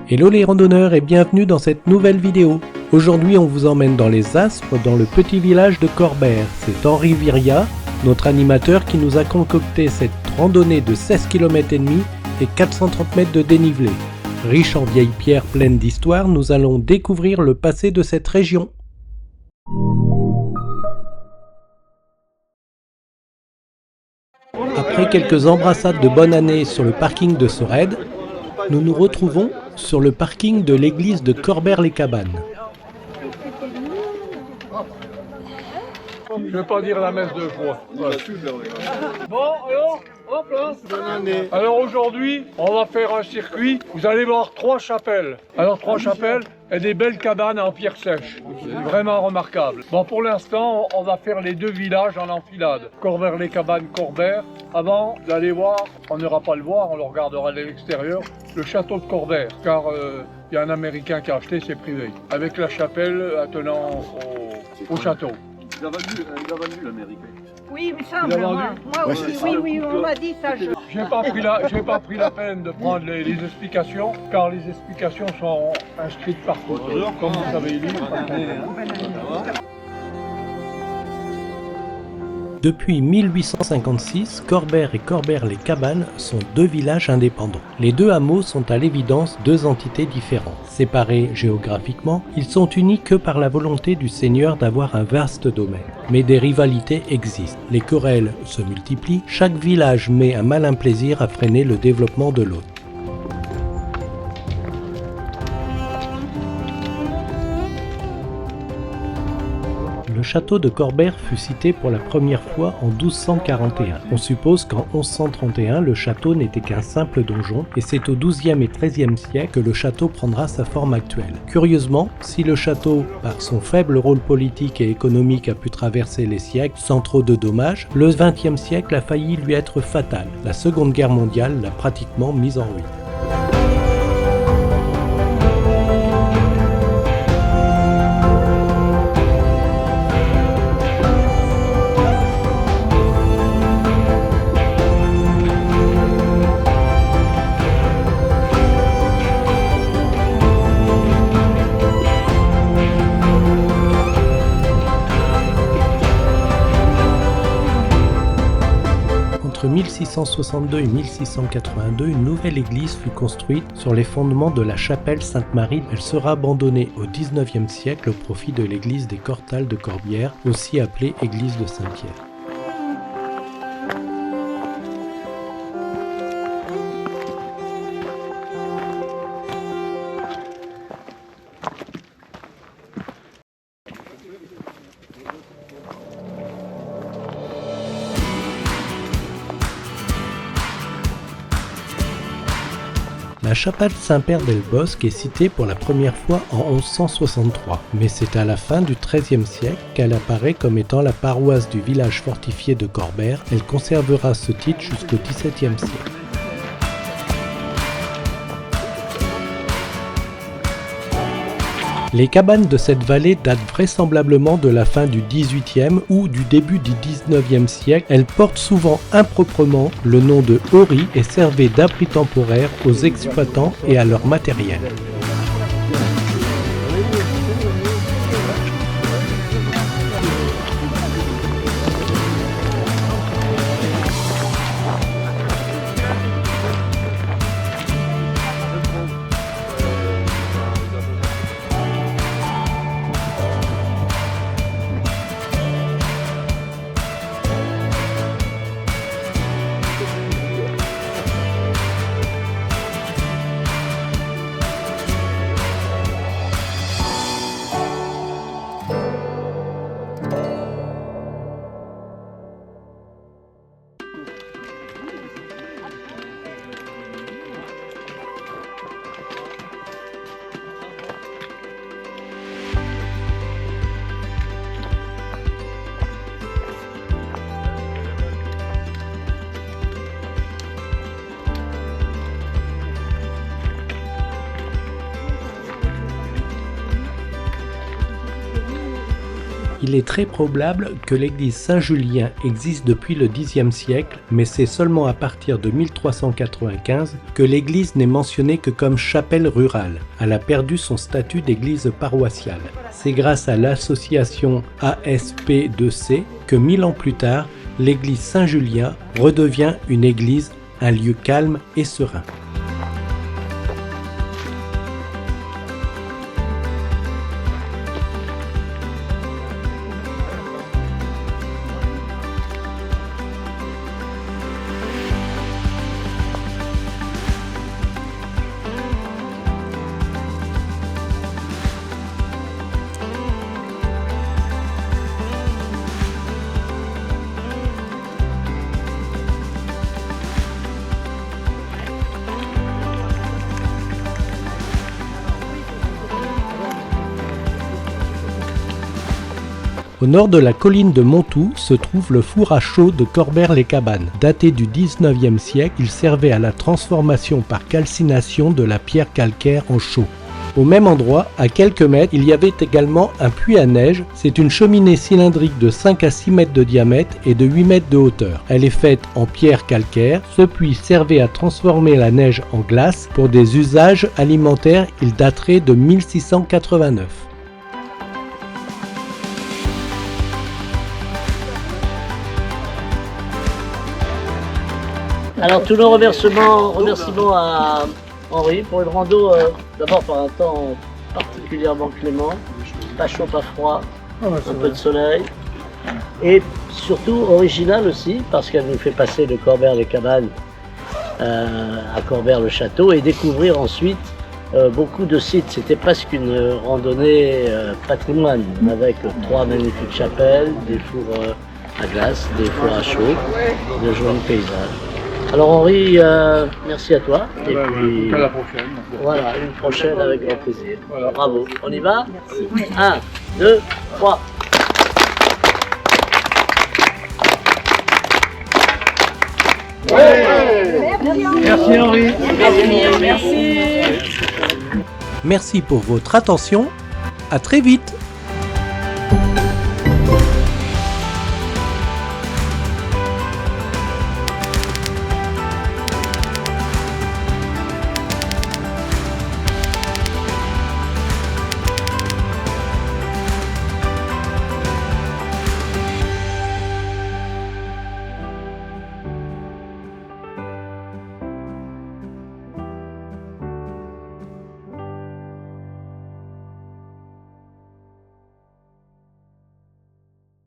Hello les randonneurs et bienvenue dans cette nouvelle vidéo. Aujourd'hui on vous emmène dans les Aspres, dans le petit village de Corbère. C'est Henri Viria, notre animateur, qui nous a concocté cette randonnée de 16 km et demi et 430 mètres de dénivelé. Riche en vieilles pierres pleines d'histoire, nous allons découvrir le passé de cette région. Après quelques embrassades de bonne année sur le parking de Sorède, nous nous retrouvons sur le parking de l'église de Corbère-les-Cabanes. Je ne vais pas dire la messe deux fois. Voilà. Bon, alors, hop là. Bonne année. Alors aujourd'hui, on va faire un circuit. Vous allez voir 3 chapelles. Alors 3 chapelles et des belles cabanes en pierre sèche. C'est vraiment remarquable. Bon, pour l'instant, on va faire les 2 villages en enfilade. Corbère-les-Cabanes, Corbère. Avant d'aller voir, on n'ira pas le voir, on le regardera de l'extérieur, le château de Corbère. Car il y a un Américain qui a acheté, c'est privé. Avec la chapelle attenant au château. Il a vendu l'Américain. Oui, mais ça, moi aussi, oui, on m'a dit ça. J'ai pas pris la peine de prendre les explications, car les explications sont inscrites partout, comme vous avez lu. Depuis 1856, Corbère et Corbère-les-Cabanes sont 2 villages indépendants. Les 2 hameaux sont à l'évidence 2 entités différentes. Séparés géographiquement, ils sont unis que par la volonté du seigneur d'avoir un vaste domaine. Mais des rivalités existent. Les querelles se multiplient, chaque village met un malin plaisir à freiner le développement de l'autre. Le château de Corbère fut cité pour la première fois en 1241. On suppose qu'en 1131, le château n'était qu'un simple donjon, et c'est au XIIe et XIIIe siècle que le château prendra sa forme actuelle. Curieusement, si le château, par son faible rôle politique et économique, a pu traverser les siècles sans trop de dommages, le XXe siècle a failli lui être fatal. La Seconde Guerre mondiale l'a pratiquement mis en ruine. Entre 1662 et 1682, une nouvelle église fut construite sur les fondements de la chapelle Sainte-Marie. Elle sera abandonnée au XIXe siècle au profit de l'église des Cortales de Corbière, aussi appelée église de Saint-Pierre. La chapelle Saint-Père-del-Bosc est citée pour la première fois en 1163, mais c'est à la fin du XIIIe siècle qu'elle apparaît comme étant la paroisse du village fortifié de Corbère. Elle conservera ce titre jusqu'au XVIIe siècle. Les cabanes de cette vallée datent vraisemblablement de la fin du XVIIIe ou du début du XIXe siècle. Elles portent souvent improprement le nom de horis et servaient d'abri temporaire aux exploitants et à leur matériel. Il est très probable que l'église Saint-Julien existe depuis le Xe siècle, mais c'est seulement à partir de 1395 que l'église n'est mentionnée que comme chapelle rurale. Elle a perdu son statut d'église paroissiale. C'est grâce à l'association ASP2C que 1000 ans plus tard, l'église Saint-Julien redevient une église, un lieu calme et serein. Au nord de la colline de Montou se trouve le four à chaux de Corbère-les-Cabanes. Daté du 19e siècle, il servait à la transformation par calcination de la pierre calcaire en chaux. Au même endroit, à quelques mètres, il y avait également un puits à neige. C'est une cheminée cylindrique de 5 à 6 mètres de diamètre et de 8 mètres de hauteur. Elle est faite en pierre calcaire. Ce puits servait à transformer la neige en glace. Pour des usages alimentaires, il daterait de 1689. Alors tous nos remerciements à Henri pour une rando, d'abord par un temps particulièrement clément, pas chaud, pas froid, un peu de soleil, et surtout original aussi parce qu'elle nous fait passer de Corbère-les-Cabanes à Corbère-le-Château et découvrir ensuite beaucoup de sites. C'était presque une randonnée patrimoine avec 3 magnifiques chapelles, des fours à glace, des fours à chaud, de jolis paysages. Alors Henri, merci à toi. Et puis à la prochaine. voilà, une prochaine avec grand plaisir. Voilà. Bravo. On y va? 1, 2, 3. Merci Henri. Merci pour votre attention. À très vite.